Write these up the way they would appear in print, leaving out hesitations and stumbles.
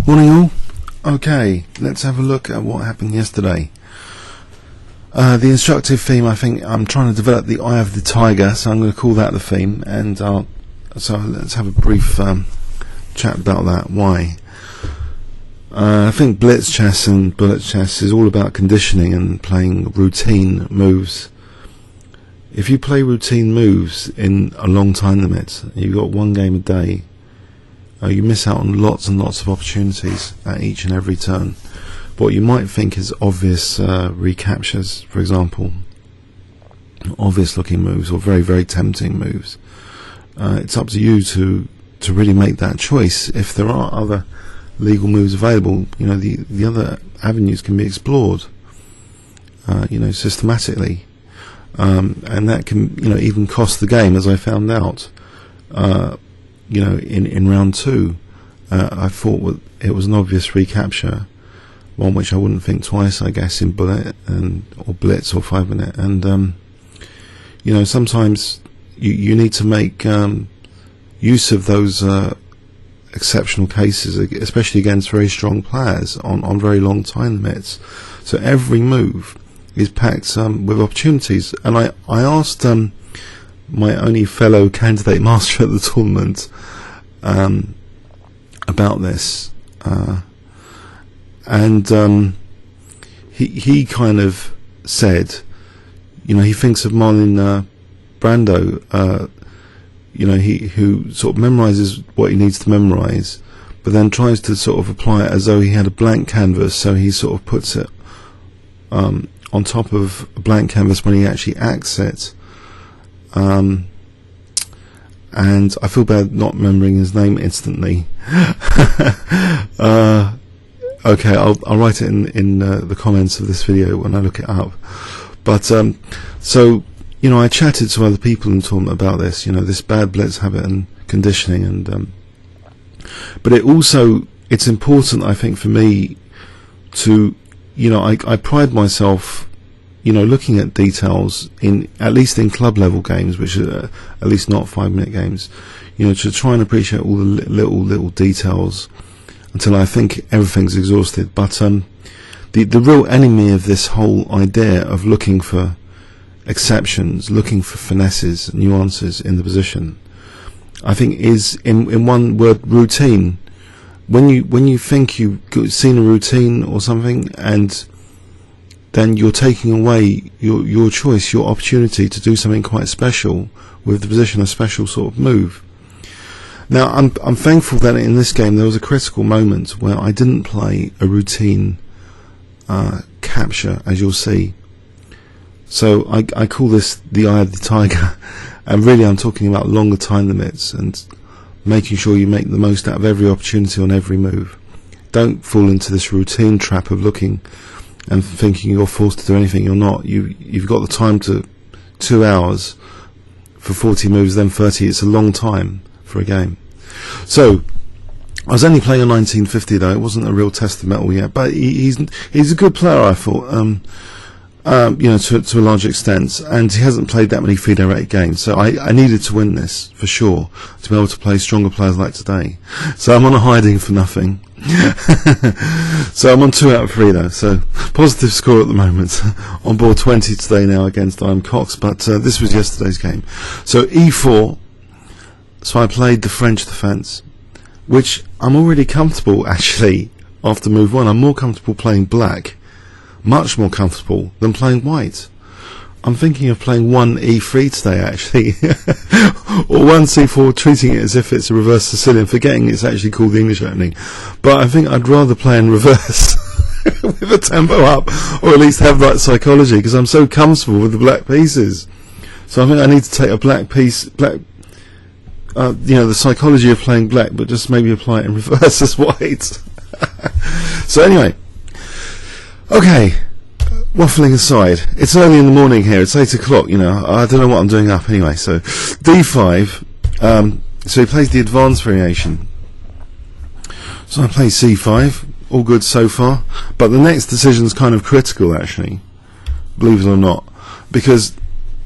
Morning all. Okay, let's have a look at what happened yesterday. The instructive theme, I think I'm trying to develop the eye of the tiger, so I'm going to call that the theme, and so let's have a brief chat about that. Why? I think blitz chess and bullet chess is all about conditioning and playing routine moves. If you play routine moves in a long time limit, you've got one game a day, you miss out on lots and lots of opportunities at each and every turn. What you might think is obvious recaptures, for example, obvious looking moves or very, very tempting moves. It's up to you to really make that choice. If there are other legal moves available, you know, the other avenues can be explored, you know, systematically, and that can, you know, even cost the game, as I found out, you know, in round 2. I thought it was an obvious recapture, one which I wouldn't think twice, I guess, in bullet or blitz or 5 minute, and you know, sometimes you need to make use of those exceptional cases, especially against very strong players on very long time limits. So every move is packed with opportunities, and I asked my only fellow candidate master at the tournament about this, and he kind of said, you know, he thinks of Marlon Brando, you know, who sort of memorizes what he needs to memorize, but then tries to sort of apply it as though he had a blank canvas. So he sort of puts it on top of a blank canvas when he actually acts it. And I feel bad not remembering his name instantly. Okay, I'll write it in the comments of this video when I look it up. But so, you know, I chatted to other people in the tournament about this, you know, this bad blitz habit and conditioning, and but it's important, I think, for me to, you know, I pride myself, you know, looking at details at least in club level games, which are at least not 5 minute games, you know, to try and appreciate all the little details until I think everything's exhausted. But the real enemy of this whole idea of looking for exceptions, looking for finesses, nuances in the position, I think is in one word: routine. When you think you've seen a routine or something, and then you're taking away your choice, your opportunity to do something quite special with the position, a special sort of move. Now, I'm thankful that in this game there was a critical moment where I didn't play a routine capture, as you'll see. So I call this the eye of the tiger, and really I'm talking about longer time limits and making sure you make the most out of every opportunity on every move. Don't fall into this routine trap of looking and thinking you're forced to do anything. You're not. You've got the time to 2 hours for 40 moves, then 30. It's a long time for a game. So I was only playing a 1950 though. It wasn't a real test of metal yet, but he's a good player, I thought. You know, to a large extent, and he hasn't played that many FIDE 8 games, so I needed to win this for sure to be able to play stronger players like today. So I'm on a hiding for nothing. So I'm on 2 out of 3 though, so positive score at the moment. On board 20 today now against Cox, but this was yesterday's game. So E4, so I played the French defence, which I'm already comfortable actually after move 1. I'm more comfortable playing black, much more comfortable than playing white. I'm thinking of playing 1 E3 today actually, or 1 C4, treating it as if it's a reverse Sicilian, forgetting it's actually called the English opening. But I think I'd rather play in reverse with a tempo up, or at least have that psychology, because I'm so comfortable with the black pieces. So I think I need to take a black piece, you know, the psychology of playing black, but just maybe apply it in reverse as white. So anyway, okay, waffling aside, it's early in the morning here, it's 8 o'clock, you know, I don't know what I'm doing up anyway. So D5, so he plays the advanced variation, so I play C5, all good so far, but the next decision's kind of critical actually, believe it or not, because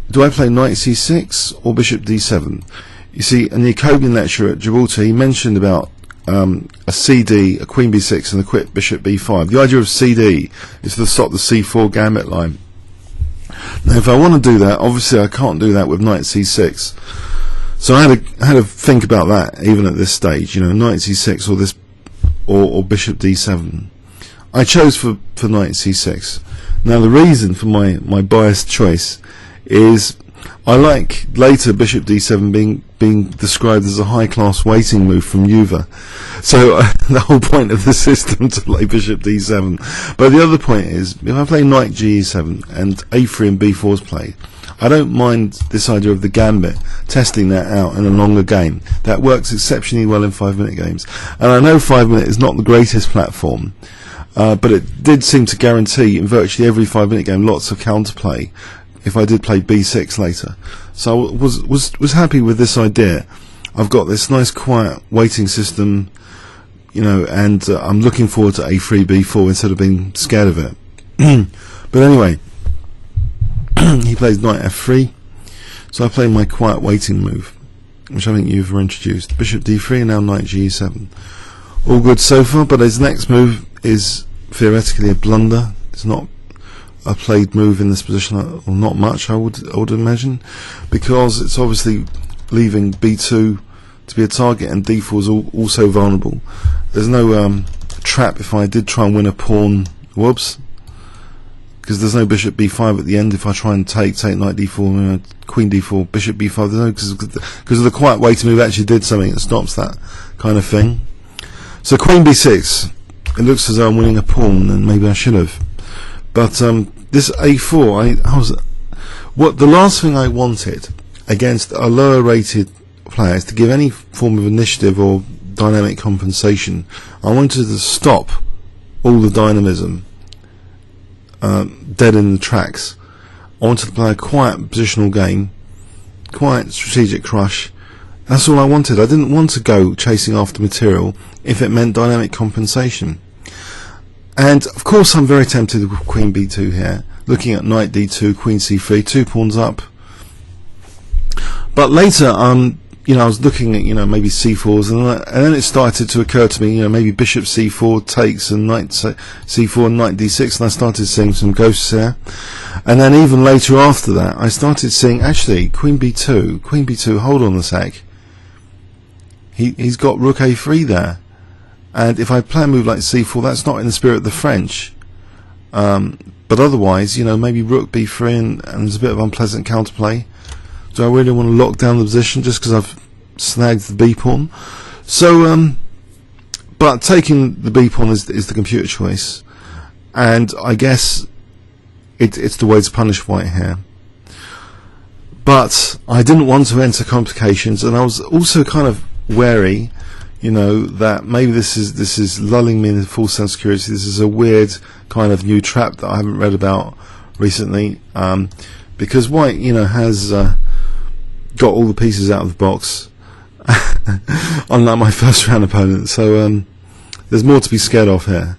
do I play knight C6 or bishop D7? You see, in the Jacobian lecture at Gibraltar, he mentioned about a CD, a Queen B6 and a quick Bishop B5. The idea of CD is to stop the C4 gambit line. Now if I want to do that, obviously I can't do that with knight C6. So I had to think about that even at this stage, you know, knight C6 or this or Bishop D7. I chose for knight C6. Now the reason for my biased choice is I like later Bishop D7 being described as a high-class waiting move from Juve. So the whole point of the system to play Bishop D7. But the other point is, if I play Knight G7 and A3 and B4 is played, I don't mind this idea of the gambit, testing that out in a longer game. That works exceptionally well in 5-minute games. And I know 5-minute is not the greatest platform, but it did seem to guarantee in virtually every 5-minute game lots of counterplay if I did play B6 later. So I was happy with this idea. I've got this nice quiet waiting system, you know, and I'm looking forward to A3 B4 instead of being scared of it. But anyway, he plays knight F3, so I play my quiet waiting move, which I think you've introduced. Bishop D3 and now knight G7. All good so far, but his next move is theoretically a blunder. It's not a played move in this position, or not much, I would imagine, because it's obviously leaving B2 to be a target, and D4 is also vulnerable. There's no trap if I did try and win a pawn. Whoops, because there's no Bishop B5 at the end. If I try and take knight D4, Queen D4, Bishop B5, there's no, because of the quiet waiting move actually did something that stops that kind of thing. So Queen B6, it looks as though I'm winning a pawn, and maybe I should have. But this A4, the last thing I wanted against a lower rated player is to give any form of initiative or dynamic compensation. I wanted to stop all the dynamism dead in the tracks. I wanted to play a quiet positional game, quiet strategic crush. That's all I wanted. I didn't want to go chasing after material if it meant dynamic compensation. And of course I'm very tempted with Queen B2 here, looking at knight D2, Queen C3, 2 pawns up. But later, you know, I was looking at, you know, maybe C4s, and then it started to occur to me, you know, maybe Bishop C4 takes and knight C4 and knight D6, and I started seeing some ghosts here. And then even later after that, I started seeing, actually, Queen B2, hold on a sec. He's got Rook A3 there. And if I play a move like C4, that's not in the spirit of the French. But otherwise, you know, maybe Rook B3 and there's a bit of unpleasant counterplay. Do I really want to lock down the position just because I've snagged the B pawn? So, but taking the B pawn is the computer choice, and I guess it's the way to punish white here. But I didn't want to enter complications, and I was also kind of wary, you know, that maybe this is lulling me into false sense of security. This is a weird kind of new trap that I haven't read about recently, because white, you know, has got all the pieces out of the box, unlike my first round opponent. So there's more to be scared of here.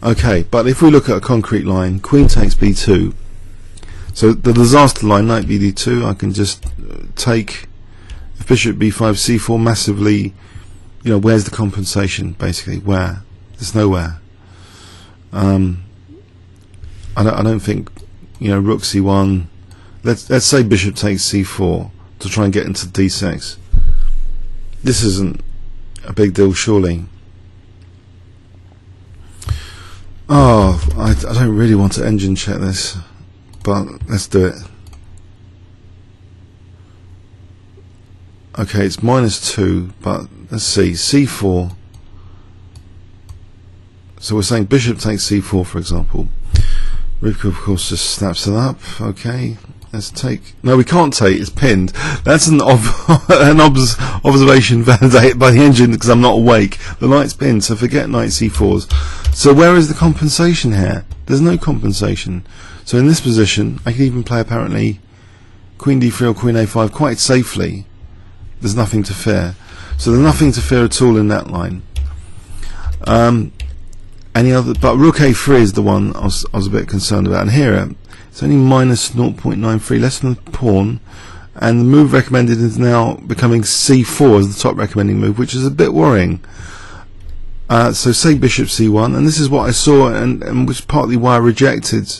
Okay, but if we look at a concrete line, Queen takes B2. So the disaster line, knight BD2, I can just take. If Bishop B5, C4 massively, you know, where's the compensation, basically? Where? There's nowhere. I don't think, you know, Rook C1. Let's say Bishop takes C4 to try and get into D6. This isn't a big deal, surely. Oh, I don't really want to engine check this, but let's do it. Okay, it's -2, but let's see, C4. So we're saying Bishop takes C4, for example. Rivka, of course, just snaps it up. Okay, let's take. No, we can't take. It's pinned. That's an observation validated by the engine because I'm not awake. The knight's pinned, so forget knight C4s. So where is the compensation here? There's no compensation. So in this position, I can even play apparently Queen D3 or Queen A5 quite safely. There's nothing to fear. So there's nothing to fear at all in that line. Any other? But Rook A3 is the one I was a bit concerned about. And here it's only -0.93, less than a pawn. And the move recommended is now becoming C4 as the top recommending move, which is a bit worrying. So say bishop c1, and this is what I saw, and was partly why I rejected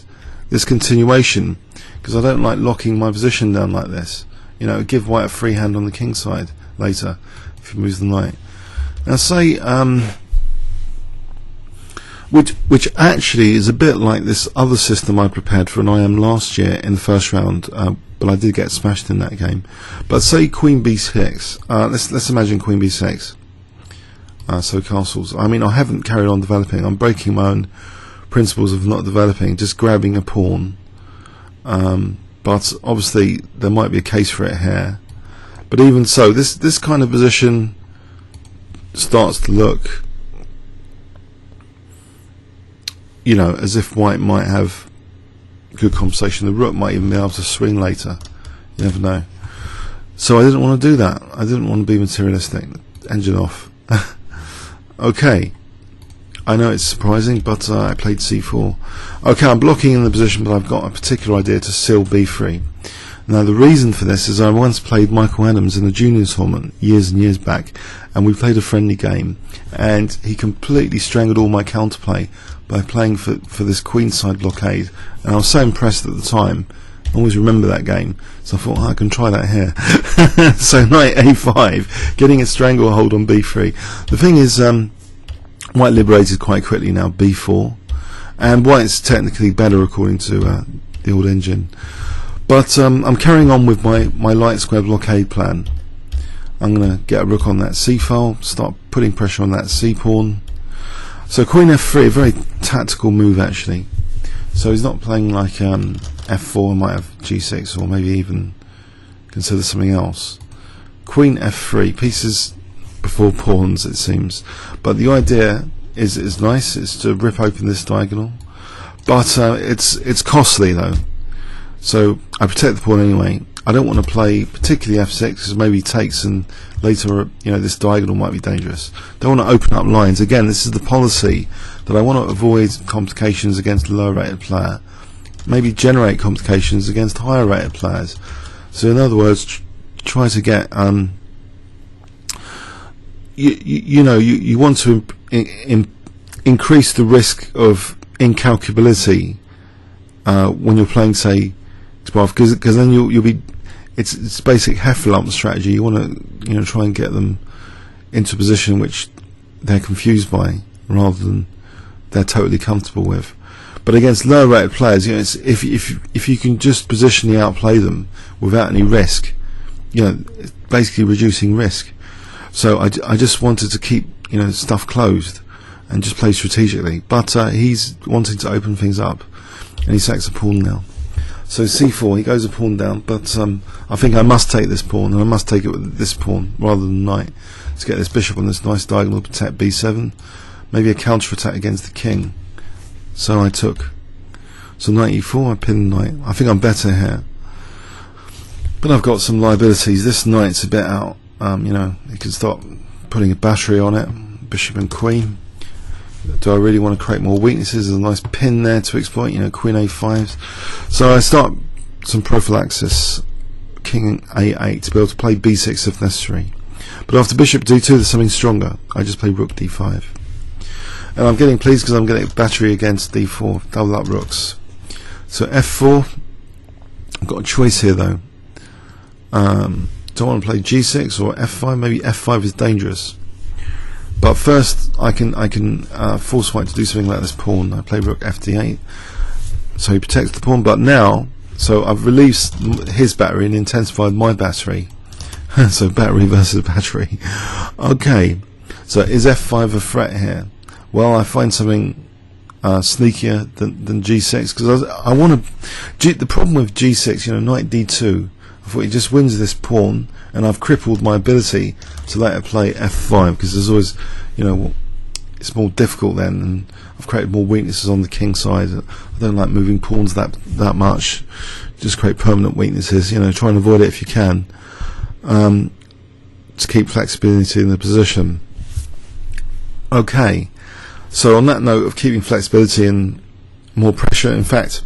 this continuation, because I don't like locking my position down like this. You know, give white a free hand on the king side later if he moves the knight. Now say which actually is a bit like this other system I prepared for an IM last year in the first round, but I did get smashed in that game. But say queen b6. Let's imagine queen b6. So castles. I mean, I haven't carried on developing. I'm breaking my own principles of not developing, just grabbing a pawn. But obviously there might be a case for it here. But even so, this kind of position starts to look, you know, as if white might have good compensation. The rook might even be able to swing later. You never know. So I didn't want to do that. I didn't want to be materialistic. Engine off. Okay. I know it's surprising, but I played c4. Okay, I'm blocking in the position, but I've got a particular idea to seal b3. Now the reason for this is I once played Michael Adams in a juniors tournament years and years back, and we played a friendly game, and he completely strangled all my counterplay by playing for this queenside blockade, and I was so impressed at the time. I always remember that game, so I thought, I can try that here. So knight a5, getting a stranglehold on b3. The thing is, white liberated quite quickly now, b4, and white's technically better according to the old engine. But I'm carrying on with my light square blockade plan. I'm going to get a rook on that c file, start putting pressure on that c pawn. So queen f3, a very tactical move actually. So he's not playing like f4, might have g6, or maybe even consider something else. Queen f3, pieces before pawns it seems. But the idea is nice, it's to rip open this diagonal. But it's costly though. So I protect the pawn anyway. I don't want to play particularly f6 because maybe takes, and later, you know, this diagonal might be dangerous. Don't want to open up lines. Again, this is the policy that I want to avoid complications against a lower rated player. Maybe generate complications against higher rated players. So in other words, try to get you want to increase the risk of incalculability when you're playing, say, because then you'll be, it's basic Heffalump strategy. You want to try and get them into a position which they're confused by rather than they're totally comfortable with. But against lower rated players, you know, it's, if you can just positionally outplay them without any risk, you know, it's basically reducing risk. So I just wanted to keep, you know, stuff closed and just play strategically. But he's wanting to open things up, and he sacks a pawn now. So c4, he goes a pawn down, but I think I must take this pawn, and I must take it with this pawn rather than knight to get this bishop on this nice diagonal, protect b7, maybe a counter attack against the king. So I took. So knight e4, I pin knight. I think I'm better here, but I've got some liabilities. This knight's a bit out. You know, you can start putting a battery on it, bishop and queen. Do I really want to create more weaknesses? There's a nice pin there to exploit, you know, queen a5. So I start some prophylaxis, king a8, to be able to play b6 if necessary. But after bishop d2, there's something stronger. I just play rook d5. And I'm getting pleased because I'm getting battery against d4, double up rooks. So f4, I've got a choice here though. Do I want to play g6 or f5? Maybe f5 is dangerous. But first, I can force white to do something like this pawn. I play rook fd8, so he protects the pawn. But now, so I've released his battery and intensified my battery. So battery versus battery. Okay, so is f5 a threat here? Well, I find something sneakier than g6 because I want to. The problem with g6, you know, knight d2. I thought he just wins this pawn, and I've crippled my ability to later play f5 because there's always, you know, it's more difficult then, and I've created more weaknesses on the king side. I don't like moving pawns that much. Just create permanent weaknesses. You know, try and avoid it if you can, to keep flexibility in the position. Okay, so on that note of keeping flexibility and more pressure, in fact,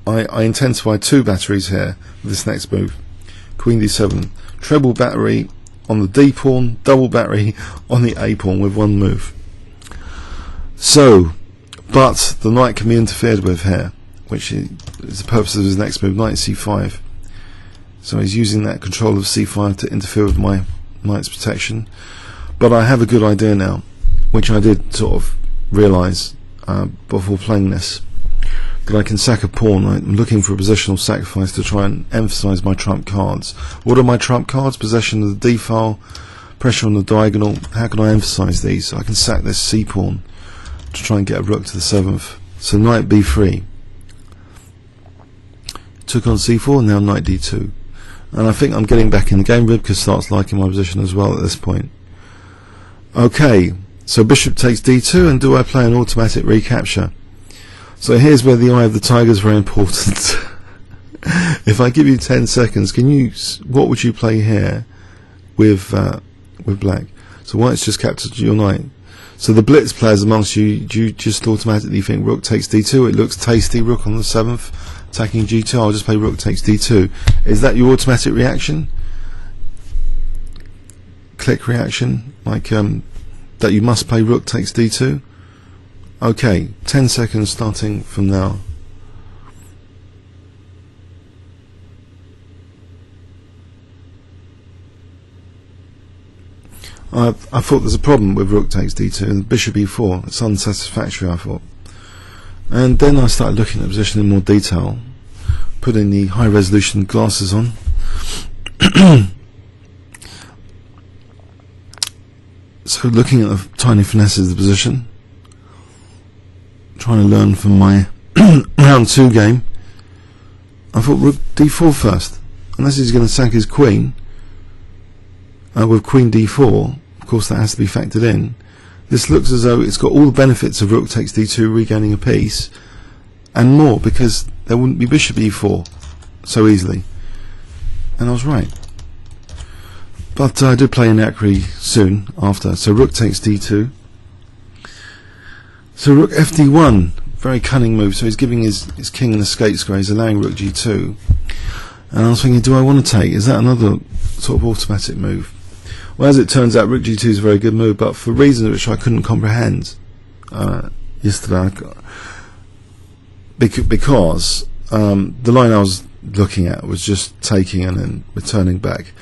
I intensify two batteries here with this next move. Queen d7, treble battery on the d pawn, double battery on the a pawn with one move. So, but the knight can be interfered with here, which is the purpose of his next move, knight c5. So he's using that control of c5 to interfere with my knight's protection. But I have a good idea now, which I did sort of realise before playing this, that I can sack a pawn. I'm looking for a positional sacrifice to try and emphasise my trump cards. What are my trump cards? Possession of the d file, pressure on the diagonal. How can I emphasise these? I can sack this c pawn to try and get a rook to the 7th. So knight b3. Took on c4, now knight d2. And I think I'm getting back in the game. Rybka starts liking my position as well at this point. Okay, so bishop takes d2, and do I play an automatic recapture? So here's where the eye of the tiger is very important. If I give you 10 seconds, what would you play here with black? So white's just captured your knight. So the blitz players amongst you, do you just automatically think rook takes d2? It looks tasty, rook on the 7th, attacking g2. I'll just play rook takes d2. Is that your automatic reaction? Click reaction, like that you must play rook takes d2? Okay, 10 seconds starting from now. I thought there's a problem with rook takes d2 and bishop e4. It's unsatisfactory, I thought. And then I started looking at the position in more detail, putting the high resolution glasses on. So looking at the tiny finesses of the position, trying to learn from my round 2 game, I thought rook d4 first. Unless he's going to sack his queen with queen d4, of course that has to be factored in. This looks as though it's got all the benefits of rook takes d2 regaining a piece, and more, because there wouldn't be bishop e4 so easily. And I was right. But I did play Inakri soon after. So rook takes d2. So rook fd1, very cunning move. So he's giving his king an escape square. He's allowing rook g2. And I was thinking, do I want to take? Is that another sort of automatic move? Well, as it turns out, rook g2 is a very good move, but for reasons which I couldn't comprehend yesterday, because the line I was looking at was just taking and then returning back.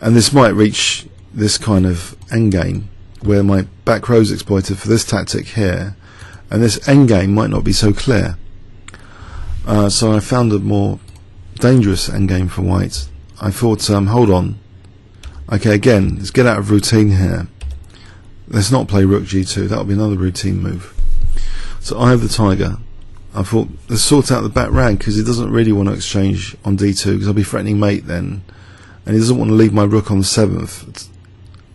And this might reach this kind of endgame where my back row is exploited for this tactic here, and this endgame might not be so clear. So I found a more dangerous endgame for white. I thought, hold on. Okay, again, let's get out of routine here. Let's not play rook g2. That'll be another routine move. So I have the tiger. I thought, let's sort out the back rank, because he doesn't really want to exchange on d2, because I'll be threatening mate then. And he doesn't want to leave my rook on the 7th,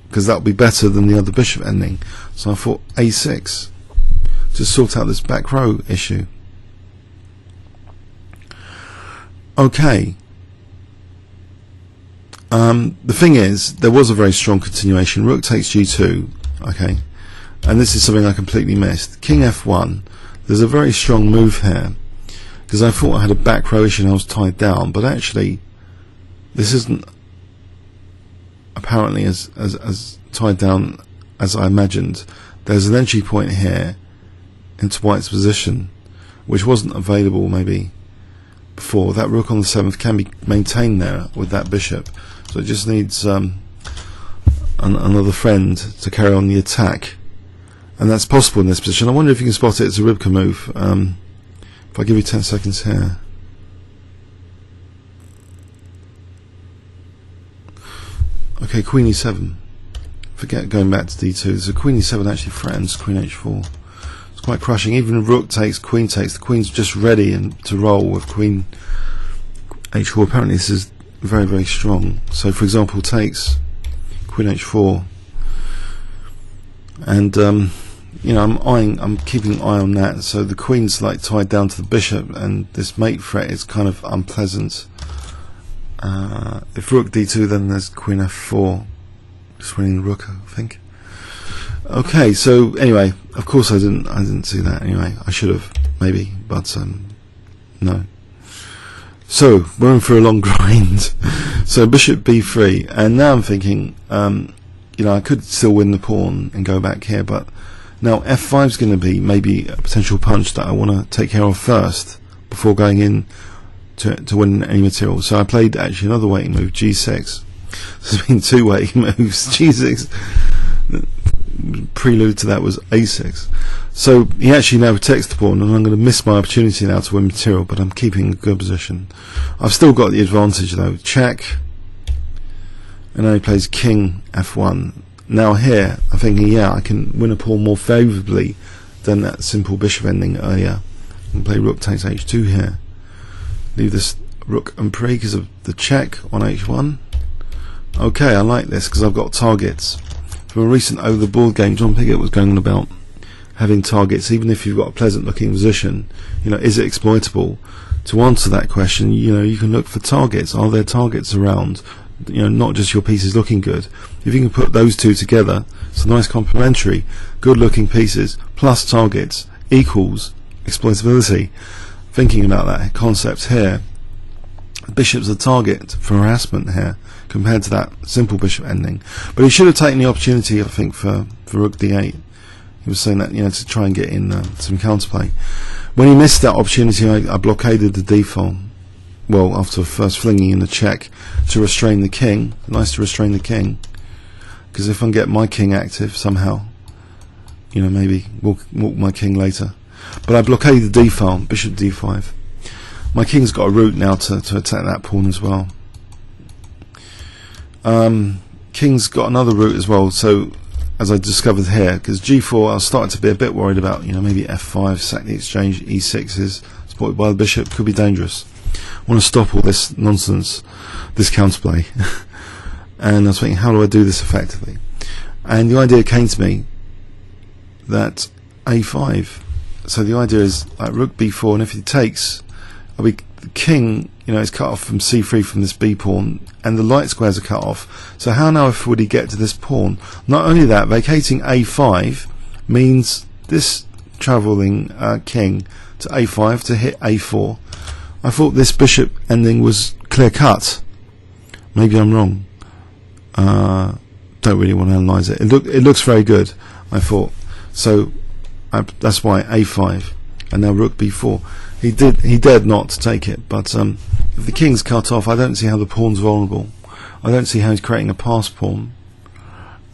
because that would be better than the other bishop ending. So I thought a6, to sort out this back row issue. Okay. The thing is, there was a very strong continuation. Rook takes g2, okay, and this is something I completely missed. King f1. There's a very strong move here, because I thought I had a back row issue and I was tied down, but actually this isn't apparently as tied down as I imagined. There's an entry point here into white's position which wasn't available maybe before. That rook on the 7th can be maintained there with that bishop, so it just needs another friend to carry on the attack, and that's possible in this position. I wonder if you can spot it. It's a Rybka move. If I give you 10 seconds here. Okay, queen e7. Forget going back to d2. So queen e7 actually threatens queen h4. It's quite crushing. Even rook takes, queen takes. The queen's just ready to roll with queen h4. Apparently this is very, very strong. So for example, takes queen h4, and you know, I'm keeping an eye on that. So the queen's like tied down to the bishop, and this mate threat is kind of unpleasant. If rook d2, then there's queen f4, just winning the rook, I think. Okay, so anyway, of course I didn't see that. Anyway, I should have maybe, but no. So we're in for a long grind. So bishop b3, and now I'm thinking, you know, I could still win the pawn and go back here, but Now f5 is going to be maybe a potential punch that I want to take care of first before going in to win any material. So I played actually another waiting move, g6. There's been two waiting moves. g6, prelude to that was a6. So he actually now protects the pawn, and I'm going to miss my opportunity now to win material, but I'm keeping a good position. I've still got the advantage though. Check, and now he plays king f1. Now here I'm thinking, yeah, I can win a pawn more favourably than that simple bishop ending earlier. I can play rook takes h2 here, leave this rook and pre because of the check on h1. Okay, I like this because I've got targets. From a recent over the board game, John Piggott was going on about having targets, even if you've got a pleasant looking position, you know, is it exploitable? To answer that question, you know, you can look for targets. Are there targets around? You know, not just your pieces looking good. If you can put those two together, it's a nice complementary, good looking pieces plus targets equals exploitability. Thinking about that concept here, bishop's a target for harassment here compared to that simple bishop ending. But he should have taken the opportunity, I think, for rook d8. He was saying that, you know, to try and get in some counterplay. When he missed that opportunity, I blockaded the d-file. Well, after first flinging in the check to restrain the king. Nice to restrain the king, because if I can get my king active somehow, you know, maybe walk my king later. But I blockaded the d-file, bishop d5. My king's got a route now to attack that pawn as well. King's got another route as well, so as I discovered here, because g4 I was starting to be a bit worried about, you know, maybe f5, sack the exchange, e6 is supported by the bishop, could be dangerous. I want to stop all this nonsense, this counterplay. And I was thinking, how do I do this effectively? And the idea came to me that a5, so the idea is like rook b4, and if he takes, the king, you know, is cut off from c3 from this b pawn, and the light squares are cut off. So how now would he get to this pawn? Not only that, vacating a5 means this travelling king to a5 to hit a4. I thought this bishop ending was clear cut. Maybe I'm wrong. Don't really want to analyse it. It looks very good, I thought. So that's why a5, and now rook b4. He dared not to take it, but if the king's cut off, I don't see how the pawn's vulnerable. I don't see how he's creating a pass pawn.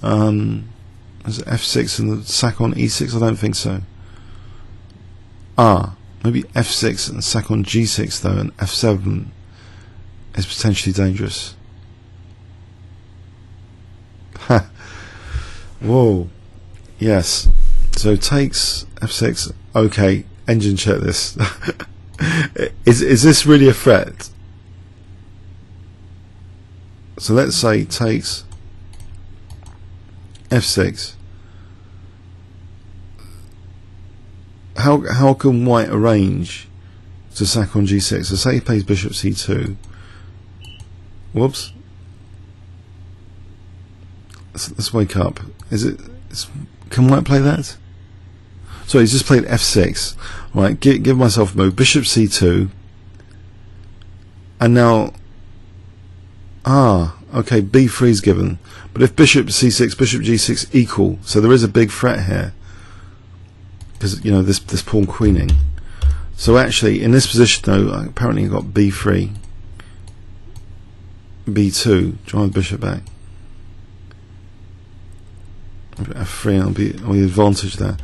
Is it f6 and the sack on e6? I don't think so. Maybe f6 and sack on g6 though, and f7 is potentially dangerous. Whoa. Yes. So takes f6. Okay. Engine check this. Is this really a threat? So let's say takes f6. How can white arrange to sack on g6? So say he plays bishop c2. Whoops. Let's wake up. Can white play that? So he's just played f6. Right, give myself a move. Bishop c2. And now, okay, b3 is given. But if bishop c6, bishop g6 equal, so there is a big threat here, because you know this pawn queening. So actually, in this position though, apparently I got b3, b2, drive the bishop back. f3, and I'll be the advantage there.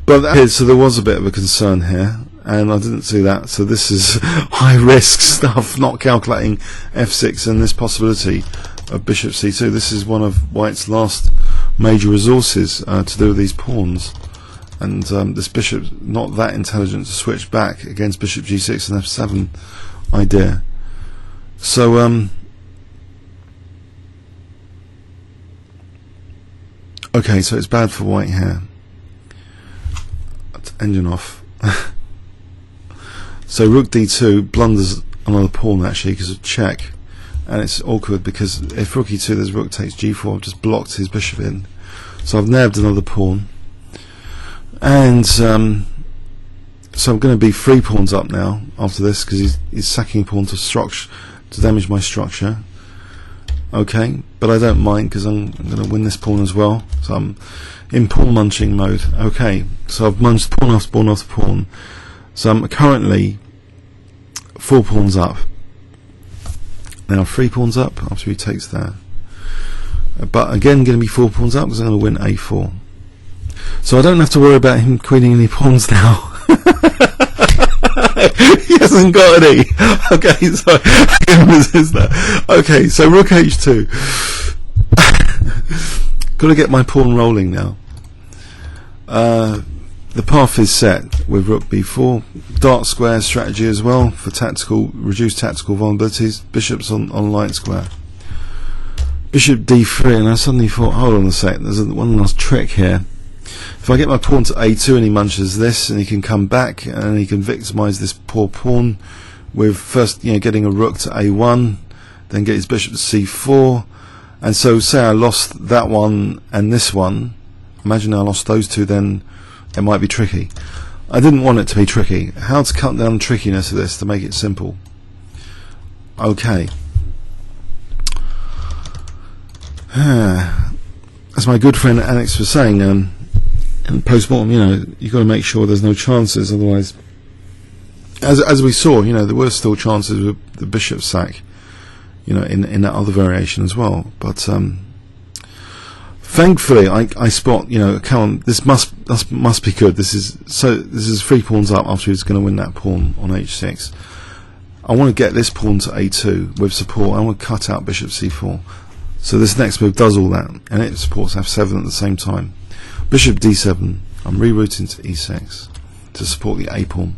But so there was a bit of a concern here, and I didn't see that. So this is high risk stuff, not calculating f6 and this possibility of bishop c2. This is one of white's last major resources to do with these pawns, and this bishop's not that intelligent to switch back against bishop g6 and f7 idea. So okay, so it's bad for white here. Engine off. So rook d2 blunders another pawn actually because of check, and it's awkward because if rook e2 there's rook takes g4. I've just blocked his bishop in, so I've nabbed another pawn, and so I'm going to be 3 pawns up now after this because he's sacking a pawn to damage my structure. Okay, but I don't mind because I'm going to win this pawn as well. So I'm in pawn munching mode. Okay, so I've munched pawn after pawn after pawn. So I'm currently 4 pawns up. Now 3 pawns up after he takes that. But again, going to be 4 pawns up because I'm going to win a4. So I don't have to worry about him queening any pawns now. He hasn't got any. Okay, so I can resist that. Okay, so rook h2. Got to get my pawn rolling now. The path is set with rook b4. Dark square strategy as well for reduced tactical vulnerabilities. Bishop's on light square. Bishop d3, and I suddenly thought, hold on a sec, there's one last trick here. If I get my pawn to a2 and he munches this, and he can come back and he can victimize this poor pawn with first, getting a rook to a1, then get his bishop to c4, and so say I lost that one and this one. Imagine I lost those two, then it might be tricky. I didn't want it to be tricky. How to cut down the trickiness of this to make it simple? Okay. As my good friend Alex was saying, in post-mortem, you've got to make sure there's no chances, otherwise, as we saw, there were still chances with the bishop sack, in that other variation as well. But thankfully, I spot, come on, this must be good. This is 3 pawns up after he's going to win that pawn on h6. I want to get this pawn to a2 with support. I want to cut out bishop c4. So this next move does all that, and it supports f7 at the same time. Bishop d7, I'm rerouting to e6 to support the a pawn.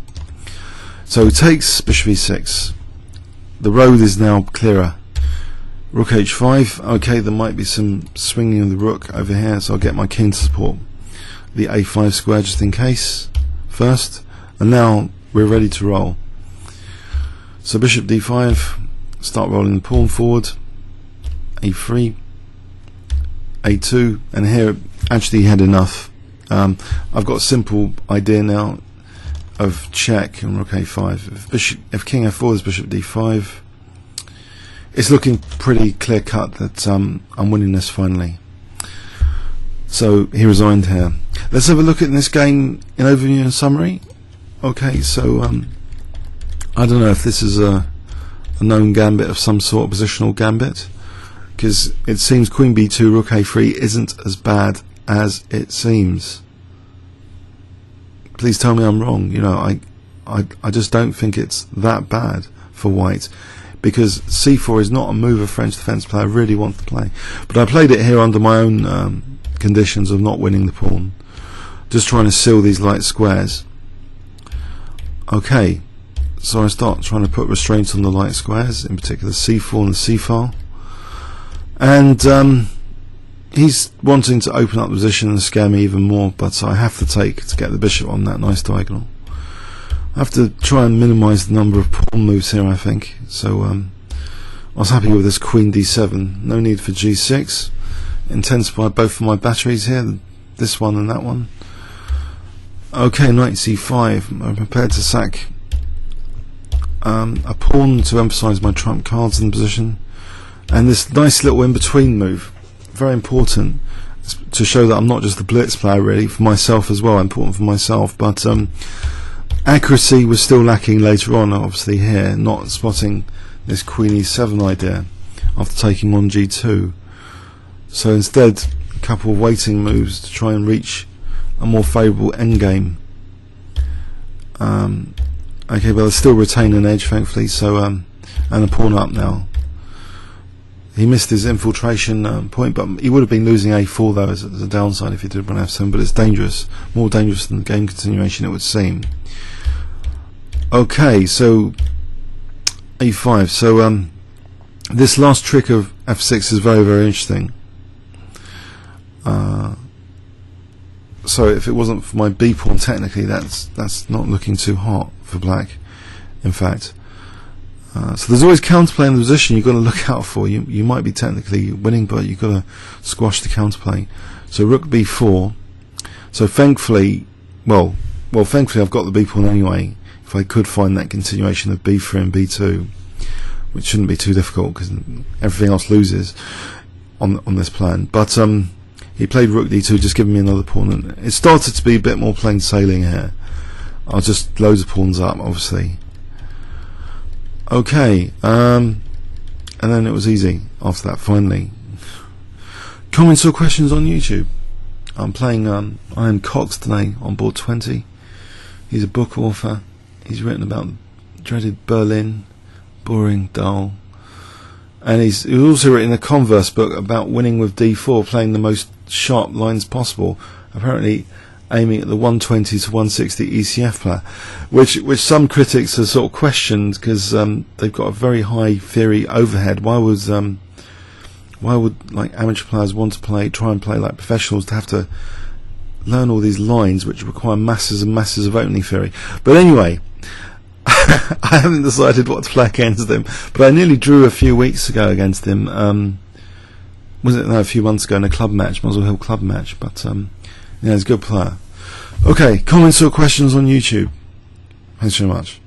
So he takes bishop e6. The road is now clearer. Rook h5. Okay, there might be some swinging of the rook over here, so I'll get my king to support the a5 square just in case first. And now we're ready to roll. So bishop d5, start rolling the pawn forward. a3, a2, and here actually he had enough. I've got a simple idea now of check and rook a5. If king f4 is bishop d5, it's looking pretty clear cut that I'm winning this finally. So he resigned here. Let's have a look at this game in overview and summary. Okay, so I don't know if this is a known gambit of some sort, a positional gambit, because it seems queen b2, rook a3 isn't as bad as it seems. Please tell me I'm wrong. I just don't think it's that bad for white, because c4 is not a move a French defence player really wants to play. But I played it here under my own conditions of not winning the pawn, just trying to seal these light squares. Okay, so I start trying to put restraints on the light squares, in particular c4 and the c file. And he's wanting to open up the position and scare me even more, but I have to take to get the bishop on that nice diagonal. I have to try and minimise the number of pawn moves here, I think. So I was happy with this queen d7. No need for g6. Intensify both of my batteries here, this one and that one. Okay, knight c5. I'm prepared to sack a pawn to emphasise my trump cards in the position. And this nice little in-between move, very important to show that I'm not just a blitz player really, for myself as well, important for myself, but accuracy was still lacking later on, obviously here, not spotting this queen e7 idea after taking on g2. So instead, a couple of waiting moves to try and reach a more favourable endgame. Okay, but I still retain an edge thankfully, so and a pawn up now. He missed his infiltration point, but he would have been losing a4 though as a downside if he did run f7, but it's dangerous, more dangerous than the game continuation it would seem. Okay, so a5. So this last trick of f6 is very, very interesting. So if it wasn't for my b pawn, technically that's not looking too hot for black, in fact. So there's always counterplay in the position you've got to look out for. You might be technically winning, but you've got to squash the counterplay. So rook b4. So thankfully, thankfully I've got the b pawn anyway. If I could find that continuation of b3 and b2, which shouldn't be too difficult because everything else loses on this plan. But he played rook d2, just giving me another pawn, and it started to be a bit more plain sailing here. I was just loads of pawns up, obviously. Okay, and then it was easy after that, finally. Comments or questions on YouTube? I'm playing Iron Cox today on board 20. He's a book author. He's written about dreaded Berlin, boring, dull. And he's also written a converse book about winning with d4, playing the most sharp lines possible, apparently aiming at the 120 to 160 ECF player, which some critics have sort of questioned, because they've got a very high theory overhead. Why would like amateur players want to try and play like professionals, to have to learn all these lines which require masses and masses of opening theory? But anyway, I haven't decided what to play against him, but I nearly drew a few weeks ago against him. A few months ago in a club match, Muswell Hill club match. But yeah, he's a good player. Okay, comments or questions on YouTube? Thanks very much.